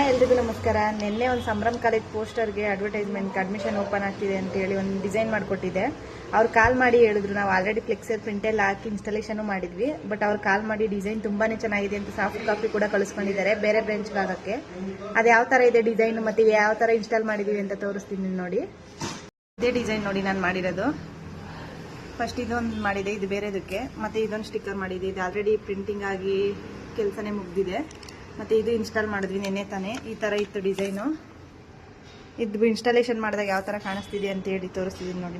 ಎಲ್ರಿಗೂ ನಮಸ್ಕಾರ. ನಿನ್ನೆ ಒಂದು ಸಂಭ್ರಮ್ ಕಾಲೇಜ್ ಪೋಸ್ಟರ್ಗೆ ಅಡ್ವರ್ಟೈಸ್ಮೆಂಟ್ ಅಡ್ಮಿಷನ್ ಓಪನ್ ಆಗ್ತಿದೆ ಅಂತ ಹೇಳಿ ಒಂದು ಡಿಸೈನ್ ಮಾಡಿಕೊಟ್ಟಿದ್ದೆ. ಅವ್ರು ಕಾಲ್ ಮಾಡಿ ಹೇಳಿದ್ರು, ನಾವು ಆಲ್ರೆಡಿ ಫ್ಲೆಕ್ಸರ್ ಪ್ರಿಂಟ್ ಎಲ್ಲ ಹಾಕಿ ಇನ್ಸ್ಟಾಲೇಷನ್ ಮಾಡಿದ್ವಿ. ಬಟ್ ಅವ್ರು ಕಾಲ್ ಮಾಡಿ ಡಿಸೈನ್ ತುಂಬಾನೇ ಚೆನ್ನಾಗಿದೆ ಅಂತ ಸಾಫ್ಟ್ ಕಾಪಿ ಕೂಡ ಕಳಿಸ್ಕೊಂಡಿದ್ದಾರೆ ಬೇರೆ ಬ್ರಾಂಚ್ ಭಾಗಕ್ಕೆ. ಅದು ಯಾವ ತರ ಇದೆ ಡಿಸೈನ್ ಮತ್ತೆ ಯಾವ ತರ ಇನ್ಸ್ಟಾಲ್ ಮಾಡಿದೀವಿ ಅಂತ ತೋರಿಸ್ತೀನಿ ನೋಡಿ. ಇದೇ ಡಿಸೈನ್ ನೋಡಿ ನಾನು ಮಾಡಿರೋದು. ಫಸ್ಟ್ ಇದೊಂದು ಮಾಡಿದೆ, ಇದು ಬೇರೆದಕ್ಕೆ. ಮತ್ತೆ ಇದೊಂದು ಸ್ಟಿಕ್ಕರ್ ಮಾಡಿದೆ, ಇದು ಆಲ್ರೆಡಿ ಪ್ರಿಂಟಿಂಗ್ ಆಗಿ ಕೆಲಸನೇ ಮುಗ್ದಿದೆ. ಮತ್ತೆ ಇದು ಇನ್ಸ್ಟಾಲ್ ಮಾಡಿದ್ವಿ ನೆನ್ನೆ ತಾನೇ. ಈ ತರ ಇತ್ತು ಡಿಸೈನು. ಇದು ಇನ್ಸ್ಟಾಲೇಷನ್ ಮಾಡಿದಾಗ ಯಾವ ತರ ಕಾಣಿಸ್ತಿದೆ ಅಂತ ಹೇಳಿ ತೋರಿಸ್ತಿದ್ದೀನಿ ನೋಡಿ.